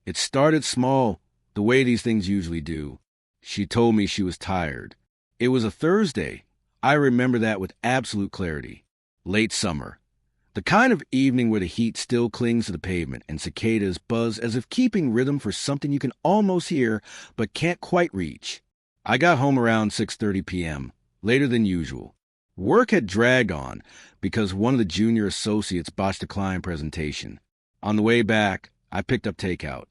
It started small, the way these things usually do. She told me she was tired. It was a Thursday. I remember that with absolute clarity. Late summer. The kind of evening where the heat still clings to the pavement and cicadas buzz as if keeping rhythm for something you can almost hear but can't quite reach. I got home around 6:30 p.m., later than usual. Work had dragged on because one of the junior associates botched a client presentation. On the way back, I picked up takeout.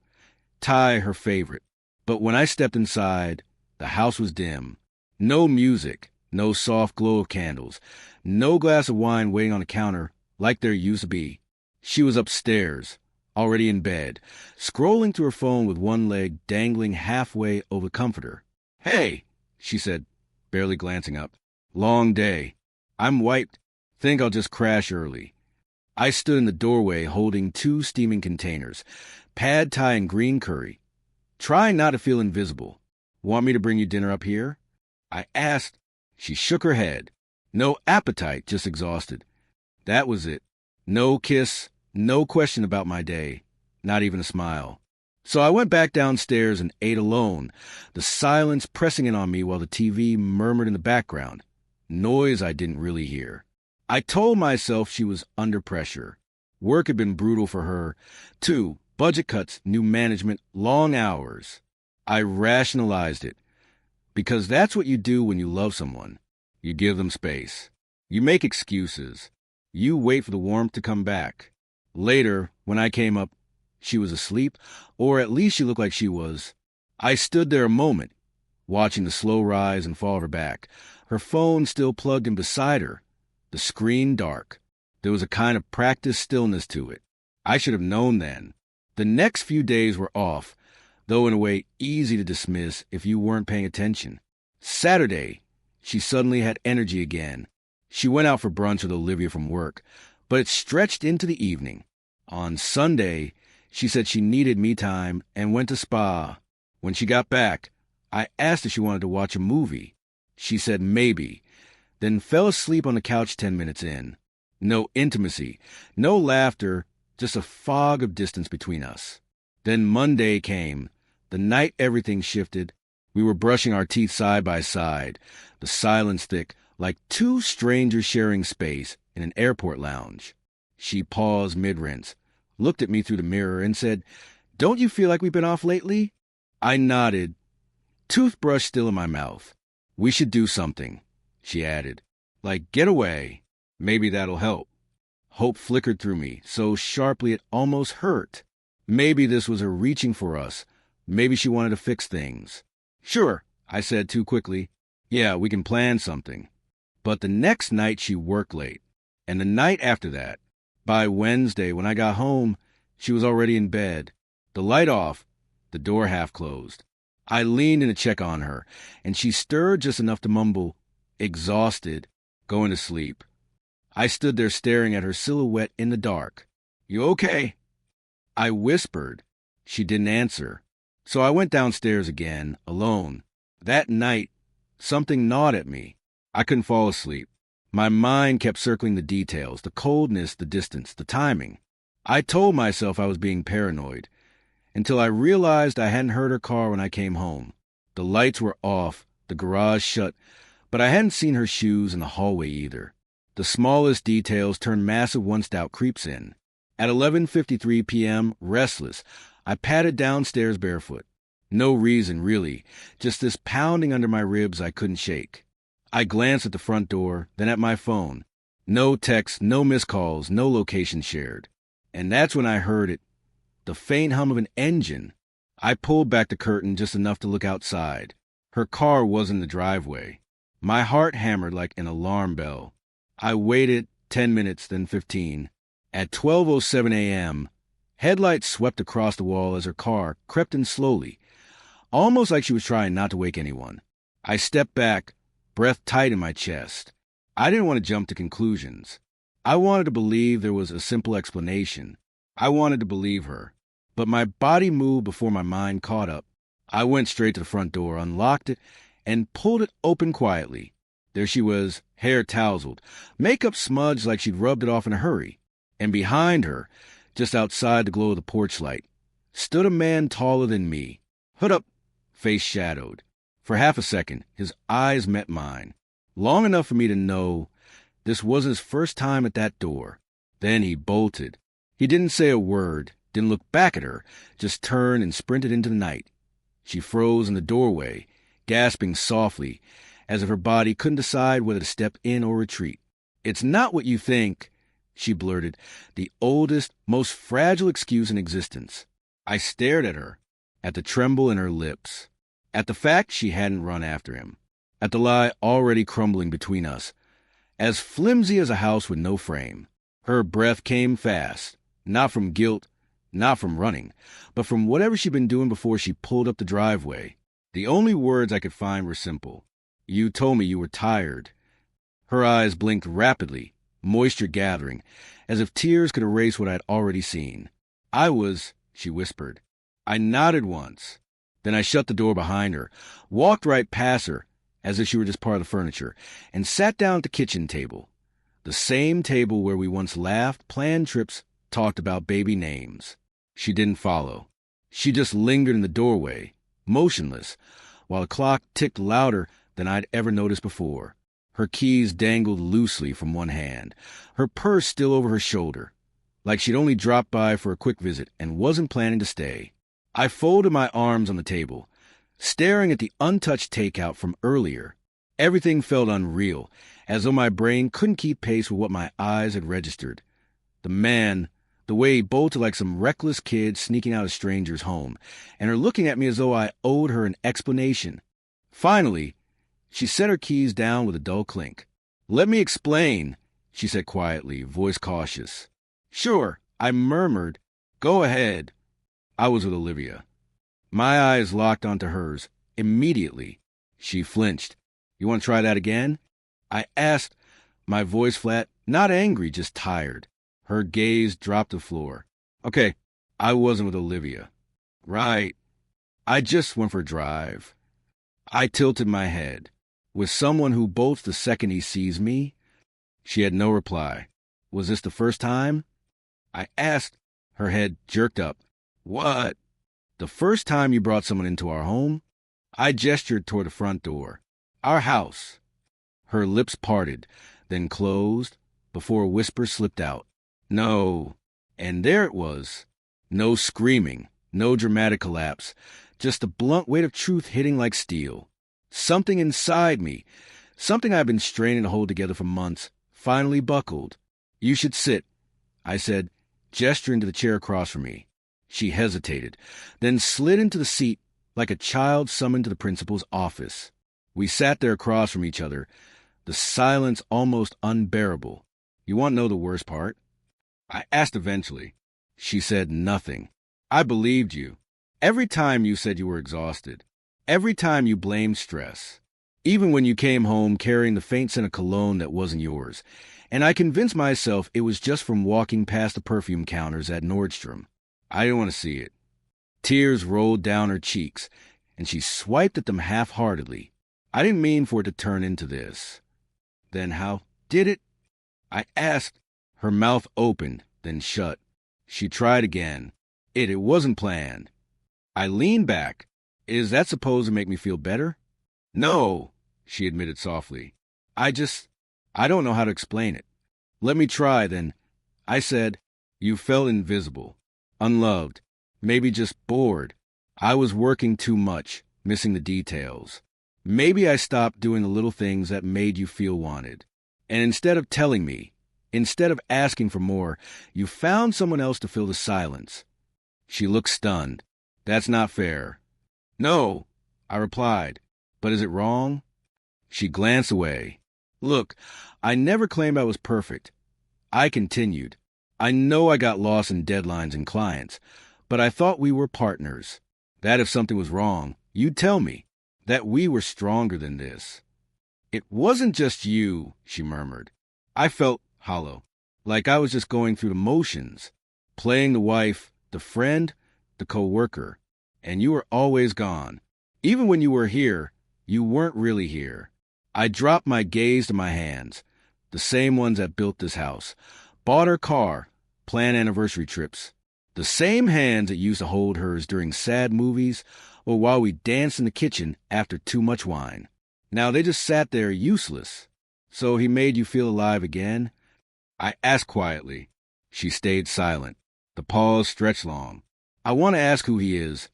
Thai, her favorite. But when I stepped inside, the house was dim. No music, no soft glow of candles, no glass of wine waiting on the counter like there used to be. She was upstairs, already in bed, scrolling through her phone with one leg dangling halfway over the comforter. "Hey," she said, barely glancing up. "Long day. I'm wiped. Think I'll just crash early." I stood in the doorway holding 2 steaming containers, pad thai and green curry, trying not to feel invisible. "Want me to bring you dinner up here?" I asked. She shook her head. No appetite, just exhausted. That was it. No kiss, no question about my day, not even a smile. So I went back downstairs and ate alone, the silence pressing in on me while the TV murmured in the background, noise I didn't really hear. I told myself she was under pressure. Work had been brutal for her. 2, budget cuts, new management, long hours. I rationalized it, because that's what you do when you love someone. You give them space. You make excuses. You wait for the warmth to come back. Later, when I came up, she was asleep, or at least she looked like she was. I stood there a moment, watching the slow rise and fall of her back, her phone still plugged in beside her, the screen dark. There was a kind of practiced stillness to it. I should have known then. The next few days were off, though in a way easy to dismiss if you weren't paying attention. Saturday, she suddenly had energy again. She went out for brunch with Olivia from work, but it stretched into the evening. On Sunday, she said she needed me time and went to spa. When she got back, I asked if she wanted to watch a movie. She said maybe, then fell asleep on the couch 10 minutes in. No intimacy, no laughter, just a fog of distance between us. Then Monday came, the night everything shifted. We were brushing our teeth side by side, the silence thick, like 2 strangers sharing space in an airport lounge. She paused mid-rinse, looked at me through the mirror, and said, "Don't you feel like we've been off lately?" I nodded, toothbrush still in my mouth. "We should do something," she added. "Like get away. Maybe that'll help." Hope flickered through me, so sharply it almost hurt. Maybe this was her reaching for us. Maybe she wanted to fix things. "Sure," I said too quickly. "Yeah, we can plan something." But the next night she worked late, and the night after that. By Wednesday, when I got home, she was already in bed, the light off, the door half closed. I leaned in to check on her, and she stirred just enough to mumble, exhausted, going to sleep. I stood there staring at her silhouette in the dark. "You okay?" I whispered. She didn't answer. So I went downstairs again, alone. That night, something gnawed at me. I couldn't fall asleep. My mind kept circling the details, the coldness, the distance, the timing. I told myself I was being paranoid, until I realized I hadn't heard her car when I came home. The lights were off, the garage shut, but I hadn't seen her shoes in the hallway either. The smallest details turned massive once doubt creeps in. At 11:53 p.m., restless, I padded downstairs barefoot. No reason, really, just this pounding under my ribs I couldn't shake. I glanced at the front door, then at my phone. No texts, no missed calls, no location shared. And that's when I heard it, the faint hum of an engine. I pulled back the curtain just enough to look outside. Her car was in the driveway. My heart hammered like an alarm bell. I waited 10 minutes, then 15. At 12:07 a.m., headlights swept across the wall as her car crept in slowly, almost like she was trying not to wake anyone. I stepped back, breath tight in my chest. I didn't want to jump to conclusions. I wanted to believe there was a simple explanation. I wanted to believe her. But my body moved before my mind caught up. I went straight to the front door, unlocked it, and pulled it open quietly. There she was, hair tousled, makeup smudged like she'd rubbed it off in a hurry. And behind her, just outside the glow of the porch light, stood a man taller than me, hood up, face shadowed. For half a second, his eyes met mine, long enough for me to know this was his first time at that door. Then he bolted. He didn't say a word, didn't look back at her, just turned and sprinted into the night. She froze in the doorway, gasping softly, as if her body couldn't decide whether to step in or retreat. "It's not what you think," she blurted, the oldest, most fragile excuse in existence. I stared at her, at the tremble in her lips, at the fact she hadn't run after him, at the lie already crumbling between us, as flimsy as a house with no frame. Her breath came fast, not from guilt, not from running, but from whatever she'd been doing before she pulled up the driveway. The only words I could find were simple. "You told me you were tired." Her eyes blinked rapidly, moisture gathering, as if tears could erase what I'd already seen. "I was," she whispered. I nodded once. Then I shut the door behind her, walked right past her, as if she were just part of the furniture, and sat down at the kitchen table. The same table where we once laughed, planned trips, talked about baby names. She didn't follow. She just lingered in the doorway, motionless, while the clock ticked louder than I'd ever noticed before. Her keys dangled loosely from one hand, her purse still over her shoulder, like she'd only dropped by for a quick visit and wasn't planning to stay. I folded my arms on the table, staring at the untouched takeout from earlier. Everything felt unreal, as though my brain couldn't keep pace with what my eyes had registered. The man, the way he bolted like some reckless kid sneaking out of a stranger's home, and her looking at me as though I owed her an explanation. Finally, she set her keys down with a dull clink. "Let me explain," she said quietly, voice cautious. "Sure," I murmured. "Go ahead." I was with Olivia. My eyes locked onto hers immediately. She flinched. "You want to try that again?" I asked, my voice flat, not angry, just tired. Her gaze dropped to the floor. "Okay, I wasn't with Olivia." "Right. I just went for a drive." I tilted my head. "With someone who bolts the second he sees me?" She had no reply. "Was this the first time?" I asked. Her head jerked up. "What?" "The first time you brought someone into our home?" I gestured toward the front door. "Our house." Her lips parted, then closed, before a whisper slipped out. "No." And there it was. No screaming, no dramatic collapse, just the blunt weight of truth hitting like steel. Something inside me, something I've been straining to hold together for months, finally buckled. "You should sit," I said, gesturing to the chair across from me. She hesitated, then slid into the seat like a child summoned to the principal's office. We sat there across from each other, the silence almost unbearable. "You want to know the worst part?" I asked eventually. She said nothing. "I believed you. Every time you said you were exhausted. Every time you blamed stress. Even when you came home carrying the faint scent of cologne that wasn't yours. And I convinced myself it was just from walking past the perfume counters at Nordstrom. I didn't want to see it." Tears rolled down her cheeks, and she swiped at them half-heartedly. "I didn't mean for it to turn into this." "Then how did it?" I asked. Her mouth opened, then shut. She tried again. It wasn't planned." I leaned back. "Is that supposed to make me feel better?" "No," she admitted softly. I don't know how to explain it." "Let me try, then." I said. "You felt invisible, unloved, maybe just bored. I was working too much, missing the details. Maybe I stopped doing the little things that made you feel wanted. And instead of telling me, instead of asking for more, you found someone else to fill the silence." She looked stunned. "That's not fair." "No," I replied. "But is it wrong?" She glanced away. "Look, I never claimed I was perfect." I continued. "I know I got lost in deadlines and clients, but I thought we were partners. That if something was wrong, you'd tell me. That we were stronger than this." "It wasn't just you," she murmured. I felt hollow, like I was just going through the motions, playing the wife, the friend, the co-worker, and you were always gone. Even when you were here, you weren't really here. I dropped my gaze to my hands, the same ones that built this house, bought her car, planned anniversary trips, The same hands that used to hold hers during sad movies or while we danced in the kitchen after too much wine. Now they just sat there useless. So he made you feel alive again? I asked quietly. She stayed silent. The pause stretched long. I want to ask who he is,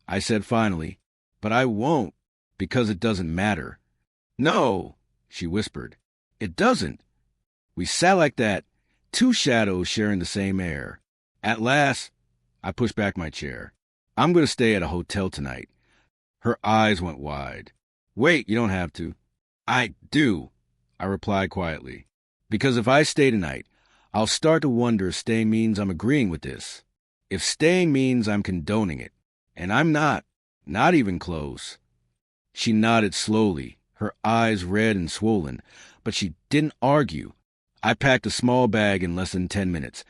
I said finally, but I won't, because it doesn't matter. No, she whispered. It doesn't. We sat like that, two shadows sharing the same air. At last, I pushed back my chair. I'm going to stay at a hotel tonight. Her eyes went wide. Wait, you don't have to. I do, I replied quietly. Because if I stay tonight, I'll start to wonder if staying means I'm agreeing with this. If staying means I'm condoning it. And I'm not even close. She nodded slowly, her eyes red and swollen, but she didn't argue. I packed a small bag in less than 10 minutes.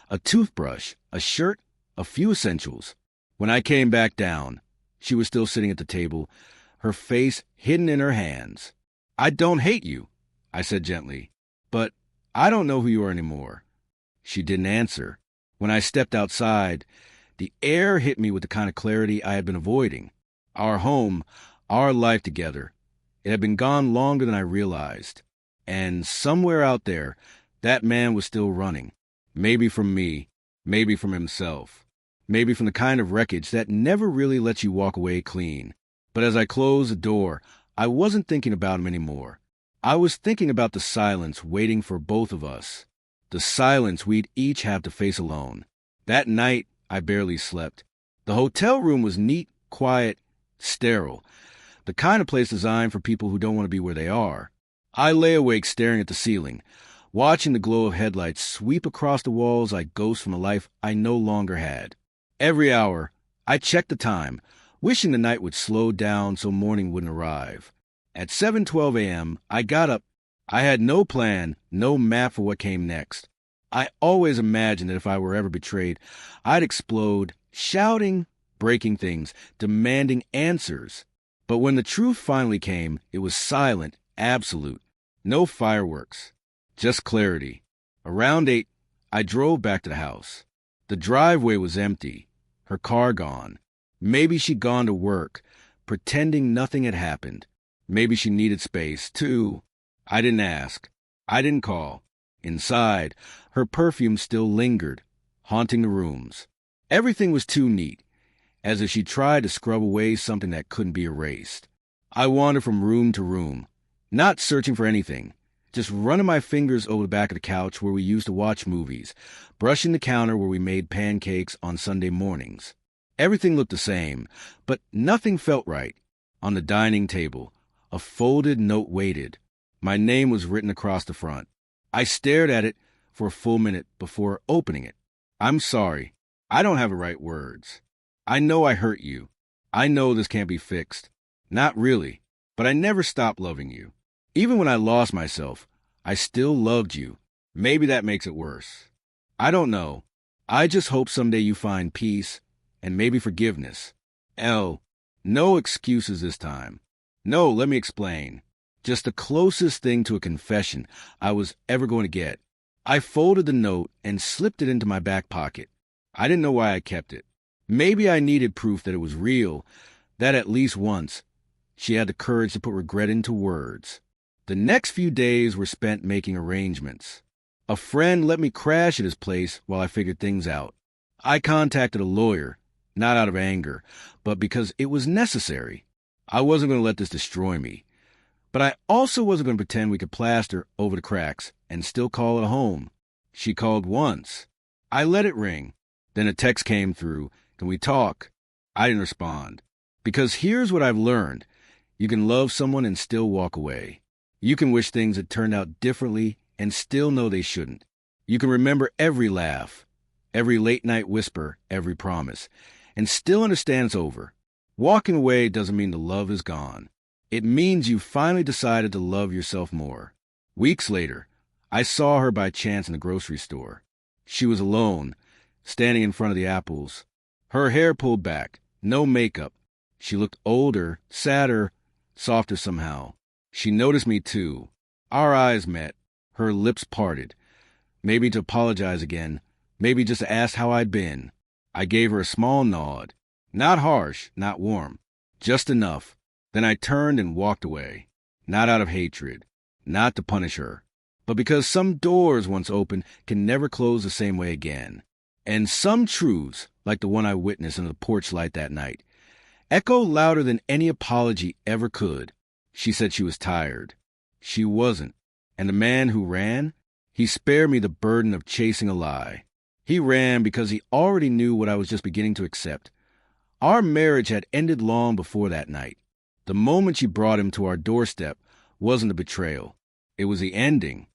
A toothbrush, a shirt, a few essentials. When I came back down, she was still sitting at the table, her face hidden in her hands. I don't hate you, I said gently, but I don't know who you are anymore. She didn't answer. When I stepped outside, the air hit me with the kind of clarity I had been avoiding. Our home, our life together, it had been gone longer than I realized. And somewhere out there, that man was still running. Maybe from me, maybe from himself, maybe from the kind of wreckage that never really lets you walk away clean. But as I closed the door, I wasn't thinking about him anymore. I was thinking about the silence waiting for both of us. The silence we'd each have to face alone. That night, I barely slept. The hotel room was neat, quiet, sterile. The kind of place designed for people who don't want to be where they are. I lay awake staring at the ceiling, watching the glow of headlights sweep across the walls like ghosts from a life I no longer had. Every hour, I checked the time, wishing the night would slow down so morning wouldn't arrive. At 7:12 a.m., I got up. I had no plan, no map for what came next. I always imagined that if I were ever betrayed, I'd explode, shouting, breaking things, demanding answers. But when the truth finally came, it was silent, absolute. No fireworks, just clarity. Around 8, I drove back to the house. The driveway was empty, her car gone. Maybe she'd gone to work, pretending nothing had happened. Maybe she needed space, too. I didn't ask. I didn't call. Inside, her perfume still lingered, haunting the rooms. Everything was too neat, as if she tried to scrub away something that couldn't be erased. I wandered from room to room, not searching for anything, just running my fingers over the back of the couch where we used to watch movies, brushing the counter where we made pancakes on Sunday mornings. Everything looked the same, but nothing felt right. On the dining table, a folded note waited. My name was written across the front. I stared at it for a full minute before opening it. I'm sorry. I don't have the right words. I know I hurt you. I know this can't be fixed. Not really, but I never stopped loving you. Even when I lost myself, I still loved you. Maybe that makes it worse. I don't know. I just hope someday you find peace and maybe forgiveness. L, no excuses this time. No, let me explain. Just the closest thing to a confession I was ever going to get. I folded the note and slipped it into my back pocket. I didn't know why I kept it. Maybe I needed proof that it was real, that at least once she had the courage to put regret into words. The next few days were spent making arrangements. A friend let me crash at his place while I figured things out. I contacted a lawyer, not out of anger, but because it was necessary. I wasn't going to let this destroy me. But I also wasn't going to pretend we could plaster over the cracks and still call it a home. She called once. I let it ring. Then a text came through. Can we talk? I didn't respond. Because here's what I've learned. You can love someone and still walk away. You can wish things had turned out differently and still know they shouldn't. You can remember every laugh, every late-night whisper, every promise, and still understand it's over. Walking away doesn't mean the love is gone. It means you finally decided to love yourself more. Weeks later, I saw her by chance in the grocery store. She was alone, standing in front of the apples. Her hair pulled back, no makeup. She looked older, sadder, softer somehow. She noticed me too. Our eyes met. Her lips parted. Maybe to apologize again. Maybe just to ask how I'd been. I gave her a small nod. Not harsh, not warm. Just enough. Then I turned and walked away. Not out of hatred. Not to punish her. But because some doors once opened can never close the same way again. And some truths, like the one I witnessed in the porch light that night, echo louder than any apology ever could. She said she was tired. She wasn't. And the man who ran, he spared me the burden of chasing a lie. He ran because he already knew what I was just beginning to accept. Our marriage had ended long before that night. The moment she brought him to our doorstep wasn't a betrayal. It was the ending.